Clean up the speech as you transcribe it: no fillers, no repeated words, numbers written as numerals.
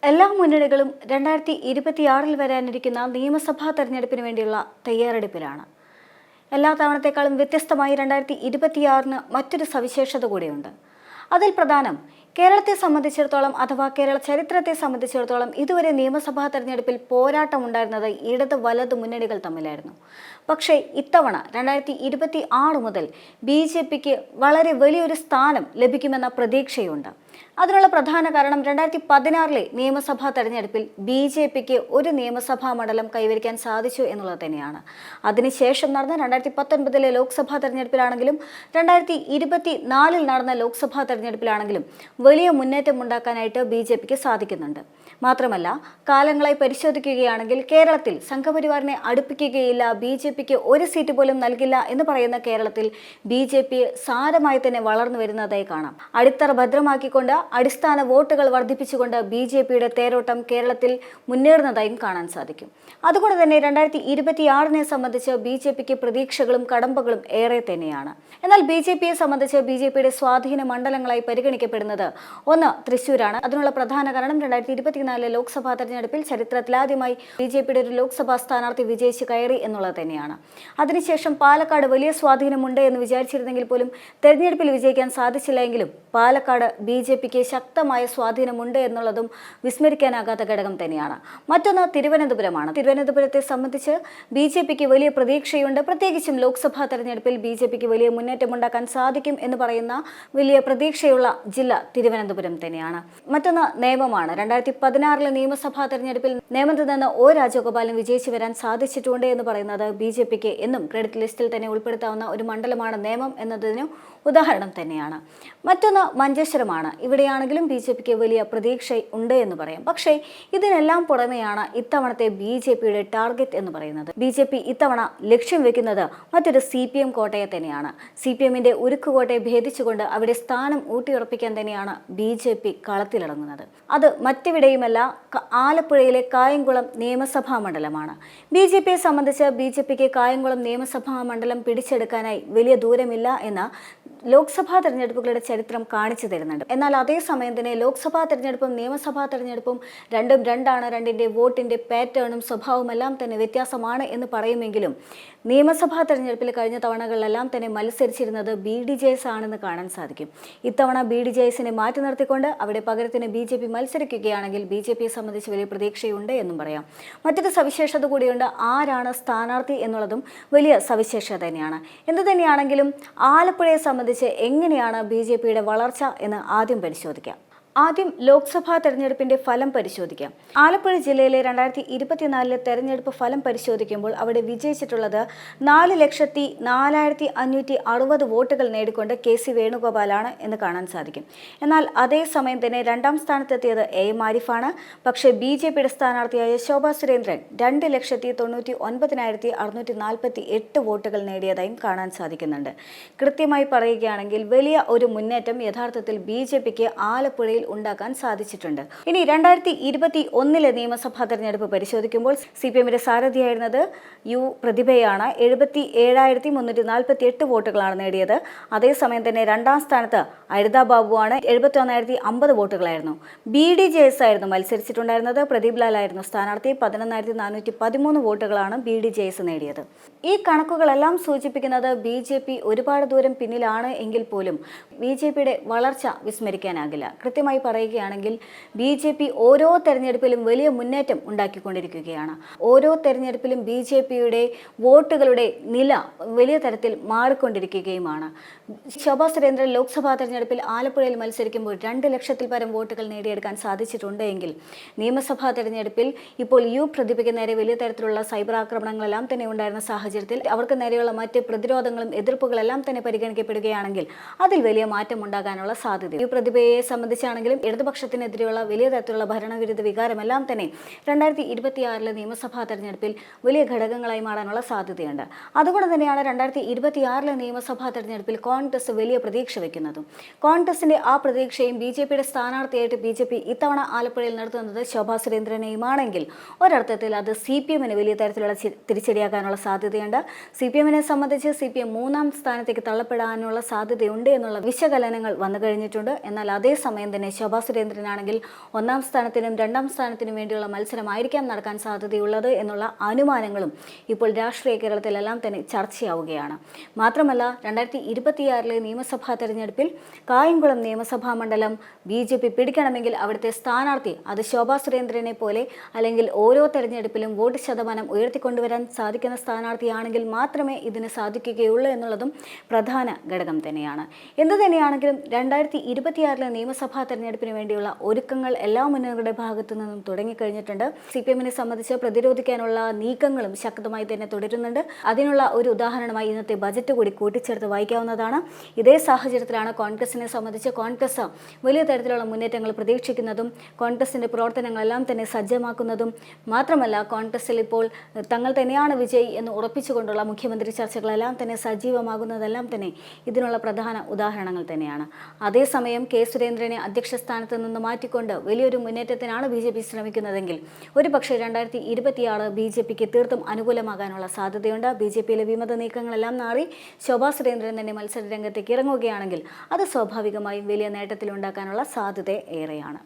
എല്ലാ മുന്നണികളും 2026-ൽ വരാനിരിക്കുന്ന നിയമസഭാ തെരഞ്ഞെടുപ്പിന് വേണ്ടിയുള്ള തയ്യാറെടുപ്പിലാണ്. എല്ലാ തവണത്തേക്കാളും വ്യത്യസ്തമായി 2026-ന് മറ്റൊരു സവിശേഷത കൂടിയുണ്ട്. അതിൽ പ്രധാനം കേരളത്തെ സംബന്ധിച്ചിടത്തോളം അഥവാ കേരള ചരിത്രത്തെ സംബന്ധിച്ചിടത്തോളം ഇതുവരെ നിയമസഭാ തെരഞ്ഞെടുപ്പിൽ പോരാട്ടമുണ്ടായിരുന്നത് ഇടത് വലത് മുന്നണികൾ തമ്മിലായിരുന്നു. പക്ഷേ ഇത്തവണ 2026 മുതൽ BJPക്ക് വളരെ വലിയൊരു സ്ഥാനം ലഭിക്കുമെന്ന പ്രതീക്ഷയുണ്ട്. അതിനുള്ള പ്രധാന കാരണം 2016-ലെ നിയമസഭാ തെരഞ്ഞെടുപ്പിൽ BJPക്ക് ഒരു നിയമസഭാ മണ്ഡലം കൈവരിക്കാൻ സാധിച്ചു എന്നുള്ളത് തന്നെയാണ്. അതിനുശേഷം നടന്ന 2019-ലെ ലോക്സഭാ തെരഞ്ഞെടുപ്പിലാണെങ്കിലും 2024-ൽ നടന്ന ലോക്സഭാ തെരഞ്ഞെടുപ്പിലാണെങ്കിലും വലിയ മുന്നേറ്റം ഉണ്ടാക്കാനായിട്ട് BJPക്ക് സാധിക്കുന്നുണ്ട്. മാത്രമല്ല, കാലങ്ങളായി പരിശോധിക്കുകയാണെങ്കിൽ കേരളത്തിൽ സംഘപരിവാറിനെ അടുപ്പിക്കുകയില്ല, BJPക്ക് ഒരു സീറ്റ് പോലും നൽകില്ല എന്ന് പറയുന്ന കേരളത്തിൽ BJP സാരമായി തന്നെ വളർന്നു വരുന്നതായി കാണാം. അടിത്തറ ഭദ്രമാക്കിക്കൊണ്ട് അടിസ്ഥാന വോട്ടുകൾ വർദ്ധിപ്പിച്ചുകൊണ്ട് BJPയുടെ തേരോട്ടം കേരളത്തിൽ മുന്നേറുന്നതായും കാണാൻ സാധിക്കും. അതുകൊണ്ട് തന്നെ 2026-നെ സംബന്ധിച്ച് BJPക്ക് പ്രതീക്ഷകളും കടമ്പകളും ഏറെ തന്നെയാണ്. എന്നാൽ BJPയെ സംബന്ധിച്ച് BJPയുടെ സ്വാധീന മണ്ഡലങ്ങളായി പരിഗണിക്കപ്പെടുന്നത് ഒന്ന് തൃശ്ശൂരാണ്. അതിനുള്ള പ്രധാന കാരണം 2024-ലെ ലോക്സഭാ തെരഞ്ഞെടുപ്പിൽ ചരിത്രത്തിലാദ്യമായി BJPയുടെ ഒരു ലോക്സഭാ സ്ഥാനാർത്ഥി വിജയിച്ച് കയറി എന്നുള്ളത് തന്നെയാണ്. അതിനുശേഷം പാലക്കാട് വലിയ സ്വാധീനമുണ്ട് എന്ന് വിചാരിച്ചിരുന്നെങ്കിൽ പോലും തെരഞ്ഞെടുപ്പിൽ വിജയിക്കാൻ സാധിച്ചില്ല എങ്കിലും പാലക്കാട് BJPക്ക് ശക്തമായ സ്വാധീനമുണ്ട് എന്നുള്ളതും വിസ്മരിക്കാനാകാത്ത ഘടകം തന്നെയാണ്. മറ്റൊന്ന് തിരുവനന്തപുരമാണ്. തിരുവനന്തപുരത്തെ സംബന്ധിച്ച് BJPക്ക് വലിയ പ്രതീക്ഷയുണ്ട്. പ്രത്യേകിച്ചും ലോക്സഭാ തെരഞ്ഞെടുപ്പിൽ BJPക്ക് വലിയ മുന്നേറ്റമുണ്ടാക്കാൻ സാധിക്കും എന്ന് പറയുന്ന വലിയ പ്രതീക്ഷയുള്ള ജില്ല തിരുവനന്തപുരം തന്നെയാണ്. മറ്റൊന്ന് നേമമാണ്. 2016-ലെ നിയമസഭാ തെരഞ്ഞെടുപ്പിൽ നേമത്ത് നിന്ന് O രാജഗോപാലൻ വിജയിച്ചു വരാൻ സാധിച്ചിട്ടുണ്ട് എന്ന് പറയുന്നത് BJPക്ക് എന്നും ക്രെഡിറ്റ് ലിസ്റ്റിൽ തന്നെ ഉൾപ്പെടുത്താവുന്ന ഒരു മണ്ഡലമാണ് നേമം എന്നതിന് ഉദാഹരണം തന്നെയാണ്. മറ്റൊന്ന് മഞ്ചേശ്വരമാണ്. ഇവിടെയാണെങ്കിലും BJPക്ക് വലിയ പ്രതീക്ഷ ഉണ്ട് എന്ന് പറയാം. പക്ഷേ ഇതിനെല്ലാം പുറമെയാണ് ഇത്തവണത്തെ BJPയുടെ ടാർഗറ്റ് എന്ന് പറയുന്നത്. BJP ഇത്തവണ ലക്ഷ്യം വെക്കുന്നത് മറ്റൊരു CPM കോട്ടയെ തന്നെയാണ്. CPMന്റെ ഉരുക്കുകോട്ടയെ ഭേദിച്ചുകൊണ്ട് അവിടെ സ്ഥാനം ഊട്ടിയുറപ്പിക്കാൻ തന്നെയാണ് BJP കളത്തിലിറങ്ങുന്നത്. അത് മറ്റെവിടെയുമല്ല, ആലപ്പുഴയിലെ കായംകുളം നിയമസഭാ മണ്ഡലമാണ്. BJPയെ സംബന്ധിച്ച് BJPക്ക് കായംകുളം നിയമസഭാ മണ്ഡലം പിടിച്ചെടുക്കാനായി വലിയ ദൂരമില്ല എന്ന് ലോക്സഭാ തെരഞ്ഞെടുപ്പുകളുടെ ചരിത്രം കാണിച്ചു തരുന്നുണ്ട്. എന്നാൽ അതേസമയം തന്നെ ലോക്സഭാ തെരഞ്ഞെടുപ്പും നിയമസഭാ തെരഞ്ഞെടുപ്പും രണ്ടും രണ്ടാണ്. രണ്ടിൻ്റെ വോട്ടിൻ്റെ പാറ്റേണും സ്വഭാവവും എല്ലാം തന്നെ വ്യത്യാസമാണ് എന്ന് പറയുമെങ്കിലും നിയമസഭാ തെരഞ്ഞെടുപ്പിൽ കഴിഞ്ഞ തവണകളിലെല്ലാം തന്നെ മത്സരിച്ചിരുന്നത് BDJS ആണെന്ന് കാണാൻ സാധിക്കും. ഇത്തവണ BDJSനെ മാറ്റി നിർത്തിക്കൊണ്ട് അവിടെ പകരത്തിന് BJP മത്സരിക്കുകയാണെങ്കിൽ BJPയെ സംബന്ധിച്ച് വലിയ പ്രതീക്ഷയുണ്ട് എന്നും പറയാം. മറ്റൊരു സവിശേഷത കൂടിയുണ്ട്. ആരാണ് സ്ഥാനാർത്ഥി എന്നുള്ളതും വലിയ സവിശേഷത തന്നെയാണ്. എന്തു തന്നെയാണെങ്കിലും ആലപ്പുഴയെ സംബന്ധിച്ച് എങ്ങനെയാണ് BJPയുടെ വളർച്ച എന്ന് ആദ്യം പരിശോധിക്കാം. ആദ്യം ലോക്സഭാ തെരഞ്ഞെടുപ്പിന്റെ ഫലം പരിശോധിക്കാം. ആലപ്പുഴ ജില്ലയിലെ 2024-ലെ തെരഞ്ഞെടുപ്പ് ഫലം പരിശോധിക്കുമ്പോൾ അവിടെ വിജയിച്ചിട്ടുള്ളത് 4,04,560 വോട്ടുകൾ നേടിക്കൊണ്ട് KC വേണുഗോപാലാണ് എന്ന് കാണാൻ സാധിക്കും. എന്നാൽ അതേസമയം തന്നെ രണ്ടാം സ്ഥാനത്തെത്തിയത് AM ആരിഫാണ്. പക്ഷേ BJPയുടെ സ്ഥാനാർത്ഥിയായ ശോഭാ സുരേന്ദ്രൻ 2,99,648 വോട്ടുകൾ നേടിയതായും കാണാൻ സാധിക്കുന്നുണ്ട്. കൃത്യമായി പറയുകയാണെങ്കിൽ വലിയ ഒരു മുന്നേറ്റം യഥാർത്ഥത്തിൽ BJPക്ക് ആലപ്പുഴയിൽ ഉണ്ടാക്കാൻ സാധിച്ചിട്ടുണ്ട്. ഇനി 2021-ലെ നിയമസഭാ തെരഞ്ഞെടുപ്പ് പരിശോധിക്കുമ്പോൾ CPMന്റെ സാരഥിയായിരുന്നത് U പ്രതിഭയാണ്. 77,348 വോട്ടുകളാണ് നേടിയത്. അതേസമയം തന്നെ രണ്ടാം സ്ഥാനത്ത് അരിത ബാബുവാണ്. 71,050 വോട്ടുകളായിരുന്നു. BDJS ആയിരുന്നു മത്സരിച്ചിട്ടുണ്ടായിരുന്നത്. പ്രദീപ് ലാൽ ആയിരുന്നു സ്ഥാനാർത്ഥി. 11,413 വോട്ടുകളാണ് BDJS നേടിയത്. ഈ കണക്കുകളെല്ലാം സൂചിപ്പിക്കുന്നത് BJP ഒരുപാട് ദൂരം പിന്നിലാണ് എങ്കിൽ പോലും BJPയുടെ വളർച്ച വിസ്മരിക്കാനാകില്ല. കൃത്യമായി പറയുകയാണെങ്കിൽ BJP ഓരോ തെരഞ്ഞെടുപ്പിലും വലിയ മുന്നേറ്റം ഉണ്ടാക്കിക്കൊണ്ടിരിക്കുകയാണ്. ഓരോ തെരഞ്ഞെടുപ്പിലും BJPയുടെ വോട്ടുകളുടെ നില വലിയ തരത്തിൽ മാറിക്കൊണ്ടിരിക്കുകയുമാണ്. ശോഭാ സുരേന്ദ്രൻ ലോക്സഭാ തെരഞ്ഞെടുപ്പിൽ ആലപ്പുഴയിൽ മത്സരിക്കുമ്പോൾ 2 ലക്ഷത്തിൽ പരം വോട്ടുകൾ നേടിയെടുക്കാൻ സാധിച്ചിട്ടുണ്ട് എങ്കിൽ നിയമസഭാ തെരഞ്ഞെടുപ്പിൽ ഇപ്പോൾ U പ്രതിഭയ്ക്ക് നേരെ വലിയ തരത്തിലുള്ള സൈബർ ആക്രമണങ്ങളെല്ലാം തന്നെ ഉണ്ടായിരുന്ന സാഹചര്യത്തിൽ അവർക്ക് നേരെയുള്ള മറ്റ് പ്രതിരോധങ്ങളും എതിർപ്പുകളെല്ലാം തന്നെ പരിഗണിക്കപ്പെടുകയാണെങ്കിൽ അതിൽ വലിയ മാറ്റം ഉണ്ടാകാനുള്ള സാധ്യത. U പ്രതിഭയെ സംബന്ധിച്ചാണെങ്കിൽ ഇടതുപക്ഷത്തിനെതിരെയുള്ള വലിയ തരത്തിലുള്ള ഭരണവിരുദ്ധ വികാരമെല്ലാം തന്നെ 2026-ലെ നിയമസഭാ തെരഞ്ഞെടുപ്പിൽ വലിയ ഘടകങ്ങളായി മാറാനുള്ള സാധ്യതയുണ്ട്. അതുകൊണ്ട് തന്നെയാണ് 2026-ലെ നിയമസഭാ തെരഞ്ഞെടുപ്പിൽ കോൺഗ്രസ് വലിയ പ്രതീക്ഷ വയ്ക്കുന്നതും. കോൺഗ്രസിന്റെ ആ പ്രതീക്ഷയും BJPയുടെ സ്ഥാനാർത്ഥിയായിട്ട് BJP ഇത്തവണ ആലപ്പുഴയിൽ നടത്തുന്നത് ശോഭാ സുരേന്ദ്രനെയുമാണെങ്കിൽ ഒരർത്ഥത്തിൽ അത് CPMന് വലിയ തരത്തിലുള്ള തിരിച്ചടിയാക്കാനുള്ള സാധ്യതയുണ്ട്. CPMനെ സംബന്ധിച്ച് CPM 3-ാം സ്ഥാനത്തേക്ക് തള്ളപ്പെടാനുള്ള സാധ്യതയുണ്ട് എന്നുള്ള വിശകലനങ്ങൾ വന്നു കഴിഞ്ഞിട്ടുണ്ട്. എന്നാൽ അതേസമയം തന്നെ ശോഭാ സുരേന്ദ്രനാണെങ്കിൽ ഒന്നാം സ്ഥാനത്തിനും രണ്ടാം സ്ഥാനത്തിനും വേണ്ടിയുള്ള മത്സരമായിരിക്കാം നടക്കാൻ സാധ്യതയുള്ളത് എന്നുള്ള അനുമാനങ്ങളും ഇപ്പോൾ രാഷ്ട്രീയ കേരളത്തിലെല്ലാം തന്നെ ചർച്ചയാവുകയാണ്. മാത്രമല്ല 2026 നിയമസഭാ തെരഞ്ഞെടുപ്പിൽ കായംകുളം നിയമസഭാ മണ്ഡലം BJP പിടിക്കണമെങ്കിൽ അവിടുത്തെ സ്ഥാനാർത്ഥി അത് ശോഭാ സുരേന്ദ്രനെ പോലെ അല്ലെങ്കിൽ ഓരോ തെരഞ്ഞെടുപ്പിലും വോട്ട് ശതമാനം ഉയർത്തിക്കൊണ്ടുവരാൻ സാധിക്കുന്ന സ്ഥാനാർത്ഥിയാണെങ്കിൽ മാത്രമേ ഇതിന് സാധിക്കുകയുള്ളൂ എന്നുള്ളതും പ്രധാന ഘടകം തന്നെയാണ്. എന്തു തന്നെയാണെങ്കിലും 2026 നിയമസഭാ തെരഞ്ഞെടുപ്പിന് വേണ്ടിയുള്ള ഒരുക്കങ്ങൾ എല്ലാ മുന്നണികളുടെ ഭാഗത്തു നിന്നും തുടങ്ങിക്കഴിഞ്ഞിട്ടുണ്ട്. CPM-നെ സംബന്ധിച്ച് പ്രതിരോധിക്കാനുള്ള നീക്കങ്ങളും ശക്തമായി തന്നെ തുടരുന്നുണ്ട്. അതിനുള്ള ഒരു ഉദാഹരണമായി ഇന്നത്തെ ബജറ്റ് കൂടി കൂട്ടിച്ചേർത്ത് വായിക്കാവുന്നതാണ്. ഇതേ സാഹചര്യത്തിലാണ് കോൺഗ്രസിനെ സംബന്ധിച്ച് കോൺഗ്രസ് വലിയ തരത്തിലുള്ള മുന്നേറ്റങ്ങൾ പ്രതീക്ഷിക്കുന്നതും കോൺഗ്രസിന്റെ പ്രവർത്തനങ്ങളെല്ലാം തന്നെ സജ്ജമാക്കുന്നതും മാത്രമല്ല കോൺഗ്രസിൽ ഇപ്പോൾ തങ്ങൾ തന്നെയാണ് വിജയി എന്ന് ഉറപ്പിച്ചുകൊണ്ടുള്ള മുഖ്യമന്ത്രി ചർച്ചകളെല്ലാം തന്നെ സജീവമാകുന്നതെല്ലാം തന്നെ ഇതിനുള്ള പ്രധാന ഉദാഹരണങ്ങൾ തന്നെയാണ്. അതേസമയം കെ സുരേന്ദ്രനെ അധ്യക്ഷ സ്ഥാനത്ത് നിന്ന് മാറ്റിക്കൊണ്ട് വലിയൊരു മുന്നേറ്റത്തിനാണ് BJP ശ്രമിക്കുന്നതെങ്കിൽ ഒരുപക്ഷെ 2026 BJPക്ക് തീർത്തും അനുകൂലമാകാനുള്ള സാധ്യതയുണ്ട്. BJPയിലെ വിമത നീക്കങ്ങളെല്ലാം മാറി ശോഭാ സുരേന്ദ്രൻ തന്നെ മത്സര രംഗത്തേക്ക് ഇറങ്ങുകയാണെങ്കിൽ അത് സ്വാഭാവികമായും വലിയ നേട്ടത്തിലുണ്ടാക്കാനുള്ള സാധ്യത ഏറെയാണ്.